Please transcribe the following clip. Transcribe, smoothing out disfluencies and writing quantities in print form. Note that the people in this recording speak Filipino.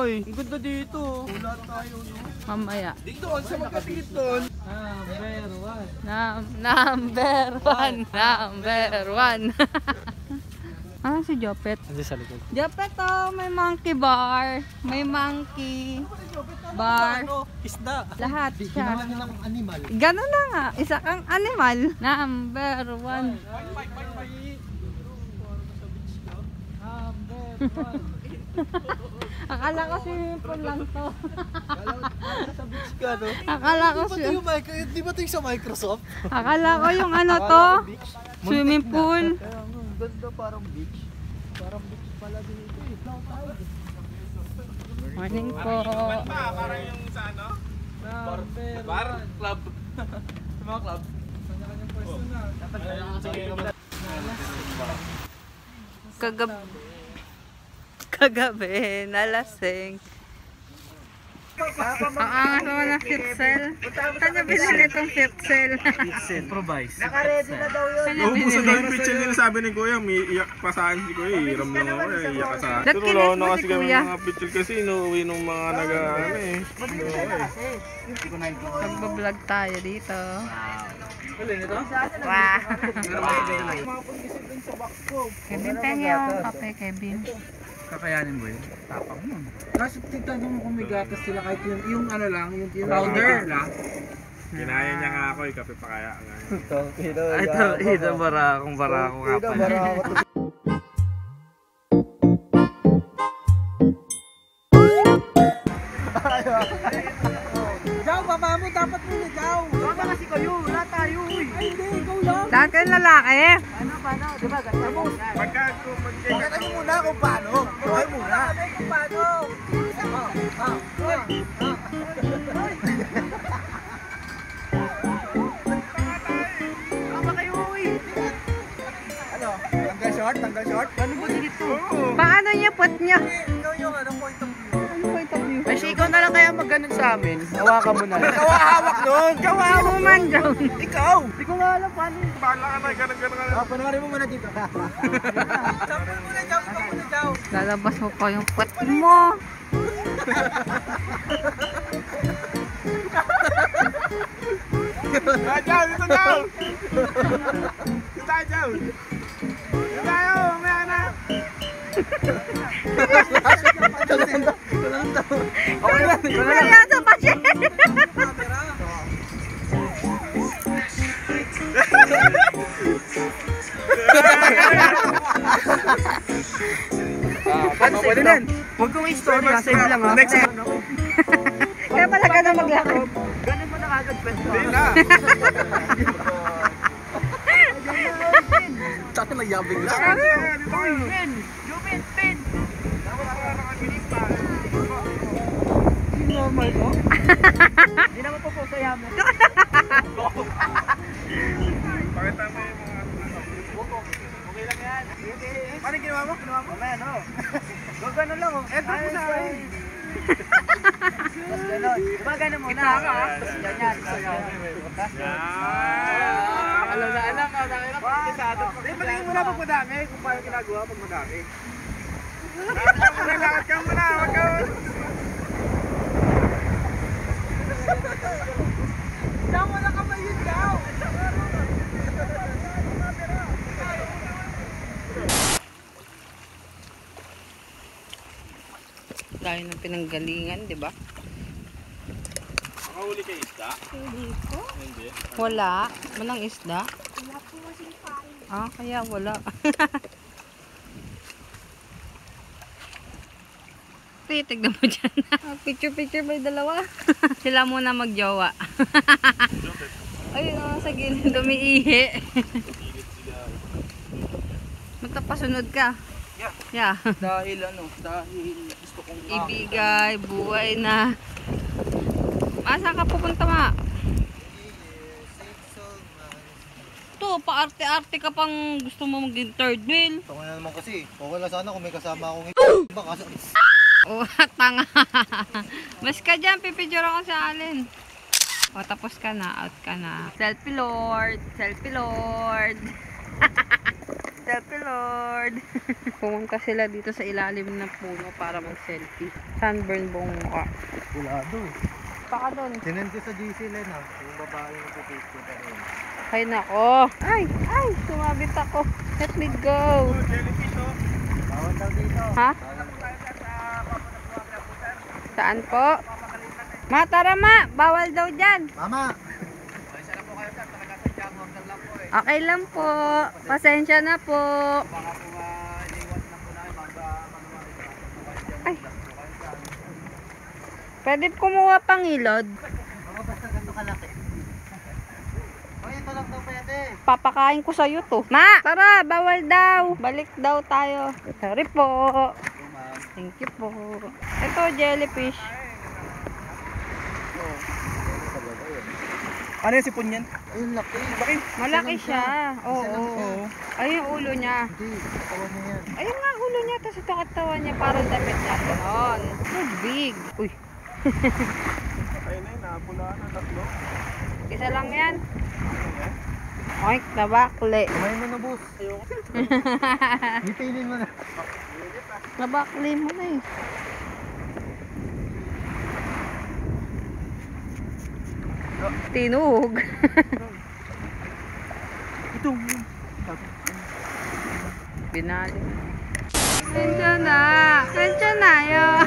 Oy, ang ganda dito. Wala tayo, no? Mamaya. Dito, sa magkatingit doon. Number one. Ah, si Jopet. Ano sa likod? Jopet, oh, may monkey bar. May monkey bar. Isda. Lahat siya. Ginawa niya ng animal. Ganun na nga. Isa kang animal. Number one. Akala ko swimming pool lang to. Sa beach ka, no? Akala ko Di ba ito yung sa Microsoft? Akala ko yung ano to. Swimming pool. Kaya ang ganda, parang beach. Parang beach pala dito eh. Morning po. Parang yung sa ano? Bar? Club? Sa mga club? Kanya-kanyang pwesto na. Kagabi, nalasing. Ang angas naman ng Fitzel. Saan niya binili itong Fitzel? Improvise. Naka-ready na daw yun. Saan niya Naubusan daw binili? yung picture nila, sabi ni Kuya, may iyak pa saan si Kuya, hiram lang ako iyak ka saan. Ba't Pero kinis wala mo na si kasi kami Kuya? mga picture kasi, inuwi nung mga nag-ano eh. Magbablog tayo dito. Wow. Kevin, pengi ako kape, Kevin. Kakayanin mo yun? Tapang mo. Kasi tignan mo kung may gatas sila kahit yung ano lang, yung powder lang. Kinaya niya nga ako, kape pa kaya nga. Ito, barakong nga pala. Jaw, baba mo, dapat mo na, Jaw. Baba kasi kayo, wala tayo. Ay, hindi, ikaw lang. Lahat kayong lalaki. Paano? Diba? Ganda mo. Tingnan mo muna kung paano. Try muna. Kung paano? Tama kayo, uy. Ano? Tanggal short? Tanggal short? Ano ba dito? Paano niya put niya? Ikaw yung ano, point of view. Ay, ikaw na lang kaya mag-ganun sa amin. Hawakan mo na. Ikaw hawak nun! Ikaw Ano man dyan? Ikaw! Hindi ko nga alam paano. Bahala ka na, ganun-ganun ka na. Panoorin mo muna dito. Sabi mo na, Jaw. Ikaw muna, Jaw. Lalabas mo pa yung put mo. Jaw, dito Jaw! Dito tayo, Jaw! Dito tayo, mamaya na! Kaya sa pasyen. Pwede din. Huwag kong i-story. Save lang ha. Next. Kaya pala ka na maglakad. Ganun mo na agad pwede. Hindi na! Tsaka nagyabing lang. Uy, Pin! Jupin, Pin! Normal ko? Hindi naman po po sa yaman. Pakita mo yung mga Okay lang yan. Paano ginawa mo? Ginawa mo? Mamaya, no? Huwag ganun lang, oh. Eto po sa akin. Tapos ganun. Diba ganun muna? Tapos ganyan. Alam na alam, pakisado. Patingin mo na pag madami. Kung paano ginagawa pag madami. Lakad ka muna, wag ka. Tama na kamay yun, Jaw. Dahil ng pinanggalingan, di ba? Makahuli kay isda? Hindi ko. Hindi. Wala. Walang isda. Wala po kasing kain. Ah, kaya wala. Tignan mo dyan. Picture-picture ba yung dalawa? Sila muna magjowa. Ayun naman sa gilid, dumiihi. Matapasunod ka. Yeah. Dahil gusto kong Ibigay, buhay na. Saan ka pupunta ma? Ito, paarte-arte ka pang gusto mo maging third wheel. Ito nga naman kasi. Okay lang sana kung may kasama akong baka Oh, tanga. Mas ka dyan, pipidure ako sa alin. O, tapos ka na, out ka na. Selfie Lord, Selfie Lord. Selfie Lord. Pumunta sila dito sa ilalim ng puno para mag-selfie. Sunburn buong mukha. Pulado eh. Baka doon. Tinend ko sa GC Len ha. Yung babae yung pipis ko na rin. Ay nako. Ay, sumabit ako. Let me go. Jellyfish oh. Bawal daw dito. Ha? Saan po? Ma, tara ma. Bawal daw dyan. Mama! Okay lang po. Pasensya na po. Ay. Pwede kumuha pang ilod. Mga basta ganito kalaki. Oh, ito lang daw pwede. Papakain ko sa'yo to. Ma, tara. Bawal daw. Balik daw tayo. Sorry po. Thank you po. Ito, jellyfish. Ano yung sipon yan? Ayun, laki. Laki. Malaki siya. Oo. Ayun yung ulo niya. Hindi, katawan niya yan. Ayun nga ulo niya. Tapos ito katawan niya. Parang damit niya. Ganon. So big. Uy. Ayun na yun, napulaan ng tatlo. Isa lang yan. Oink, nabakli. Kumain mo na, boss. Ayoko. Nipilin mo na. Nabakli mo na eh. Tinog. Ito. Binali. Nandiyan na. Nandiyan na yun.